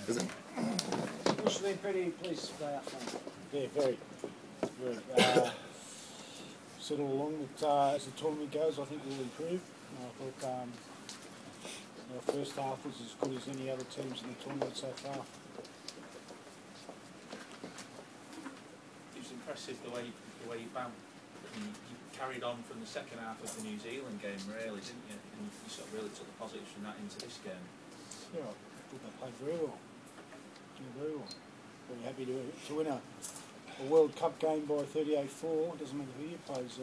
Is it? Especially pretty pleased about yeah, very. Said all along that as the tournament goes, I think we'll improve. I thought our first half was as good as any other teams in the tournament so far. It was impressive the way you bounced. You carried on from the second half of the New Zealand game, really, didn't you? And you sort of really took the positives from that into this game. Yeah, I thought they played very well. Very well. Very happy to win a World Cup game by 38-4. Doesn't matter who you plays.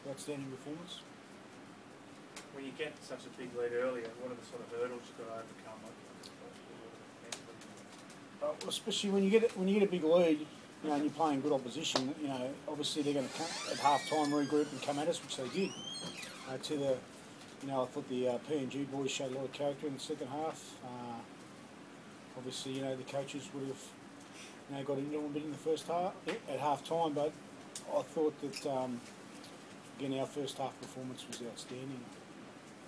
Outstanding performance. When you get such a big lead earlier, what are the sort of hurdles you've got to overcome? Well, especially when you get a big lead, you know, and you're playing good opposition. You know, obviously they're going to come at half time regroup and come at us, which they did. You know, I thought the PNG boys showed a lot of character in the second half. Obviously, you know, the coaches would have, you know, got into a little bit in the first half at half time, but I thought that again our first half performance was outstanding.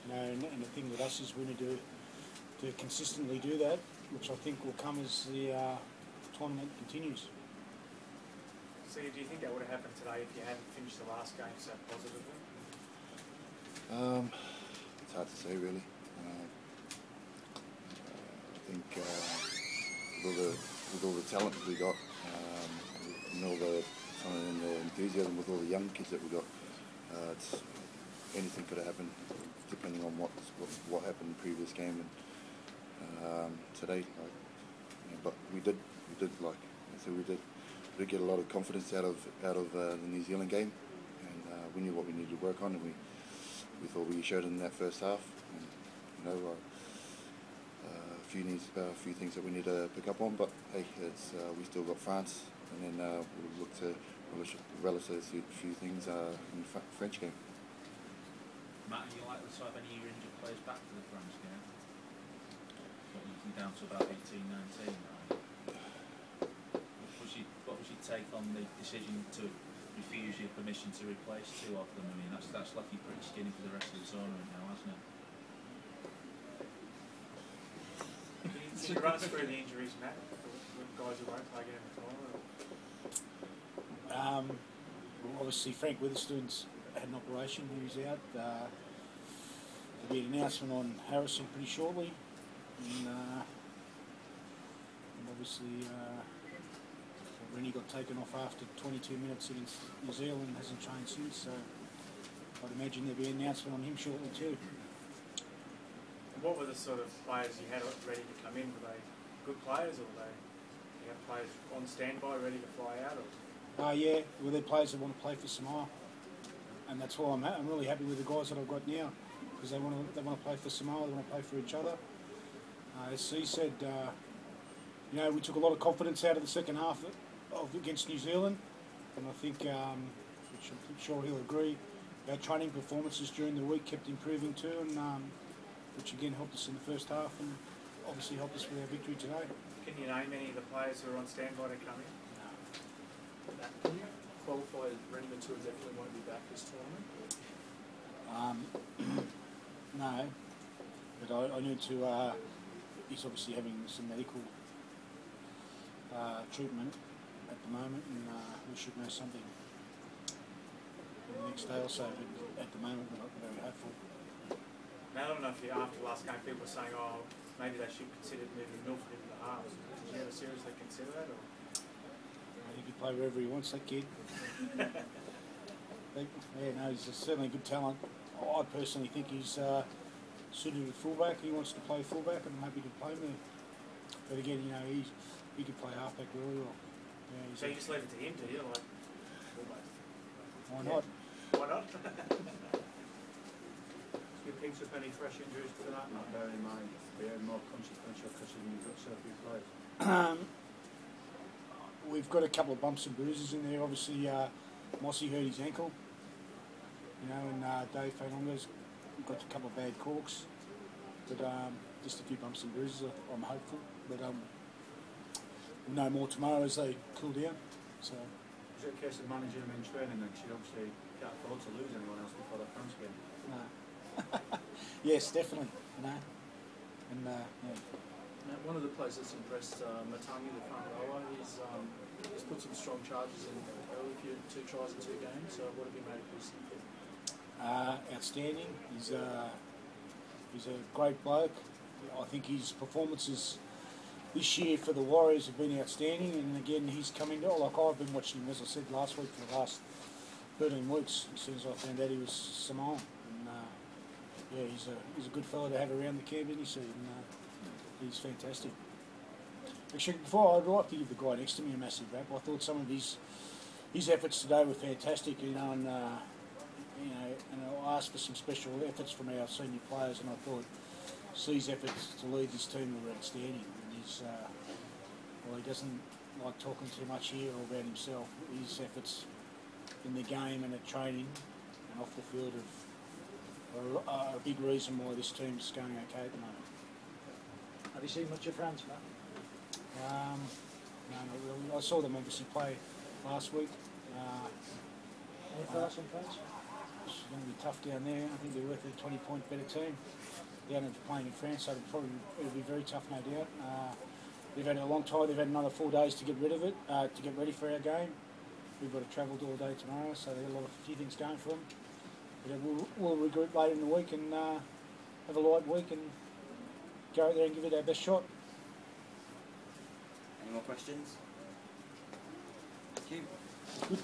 You know, and the thing with us is we need to consistently do that, which I think will come as the tournament continues. So do you think that would have happened today if you hadn't finished the last game so positively? It's hard to say, really. I think with all the talent we got, and all the enthusiasm with all the young kids that we got, anything could have happened, depending on what happened in the previous game and today. Like, yeah, but we did like I said, we did get a lot of confidence out of the New Zealand game, and we knew what we needed to work on, and we thought we showed in that first half. And, you know, a few things that we need to pick up on, but hey, we still got France, and then we'll look to relish those few things in the French game. Matt, are you likely to have any of your injured players back for the France game? You're down to about 18, 19 now. What was your take on the decision to refuse your permission to replace two of them? I mean, that's left you pretty skinny for the rest of the tournament now, hasn't it? Can you run us through the injuries, Matt, with guys who won't play again in the tournament? Well, obviously Frank Witherspoon's had an operation, he was out. There'll be an announcement on Harrison pretty shortly, and obviously Rennie got taken off after 22 minutes against New Zealand, hasn't trained since, so I'd imagine there'll be an announcement on him shortly too. What were the sort of players you had ready to come in? Were they good players, or were you have players on standby ready to fly out? Or? Yeah, well, they're players that want to play for Samoa, and that's why I'm really happy with the guys that I've got now, because they want to play for Samoa, they want to play for each other. As he said, you know, we took a lot of confidence out of the second half against New Zealand, and I think, which I'm sure he'll agree, our training performances during the week kept improving too, and which again helped us in the first half, and obviously helped us with our victory today. Can you name any of the players who are on standby to come in? No. Can you qualify Rennie Matua definitely won't be back this tournament? No, but I need to. He's obviously having some medical treatment at the moment, and we should know something in the next day or so. But at the moment, we're not very hopeful. Now, I don't know if after the last game people were saying, oh, maybe they should consider moving Milford into the halves. Did you ever seriously consider that? Or? He can play wherever he wants, that kid. Yeah, no, he's certainly a good talent. I personally think he's suited at fullback. He wants to play fullback, and I'm happy to play him there. But again, you know, he could play halfback really well. Yeah, so you just leave it to him, do you? Like, fullback? Why not? Why not? You picked up any fresh injuries to that, not bearing in mind they're more consequential because you've got so few players? We've got a couple of bumps and bruises in there. Obviously, Mossy hurt his ankle, you know, and Dave Fanonga's got a couple of bad corks, but just a few bumps and bruises. I'm hopeful, but we'll know more tomorrow as they cool down. So. Is it a case of managing them in training then? Because you obviously can't afford to lose anyone else before the France game. No. Yes, definitely. You know, And yeah. Now, one of the players that's impressed, Matangi, the front rower, he's put some strong charges in early few 2 tries in 2 games. So what have you made of his input? Outstanding. He's a great bloke. I think his performances this year for the Warriors have been outstanding, and again he's coming to, like I've been watching him, as I said last week, for the last 13 weeks as soon as I found out he was Samoan. And yeah, he's a good fellow to have around the camp, isn't he, Steve? And he's fantastic. Actually, before, I'd like to give the guy next to me a massive rap. I thought some of his efforts today were fantastic, and and I asked for some special efforts from our senior players, and I thought C's efforts to lead this team were outstanding. And he doesn't like talking too much here or about himself. His efforts in the game and at training and off the field are a big reason why this team's going okay at the moment. Have you seen much of France, Matt? No, not really. I saw them obviously play last week. Any thoughts on France? It's going to be tough down there. I think they're worth a 20-point better team. Down at playing in France, so it'll be very tough, no doubt. They've had a long time. They've had another 4 days to get rid of it, to get ready for our game. We've got to travel all day tomorrow, so they've got a few things going for them. But we'll regroup later in the week and have a light week and go out there and give it our best shot. Any more questions? Thank you. Good.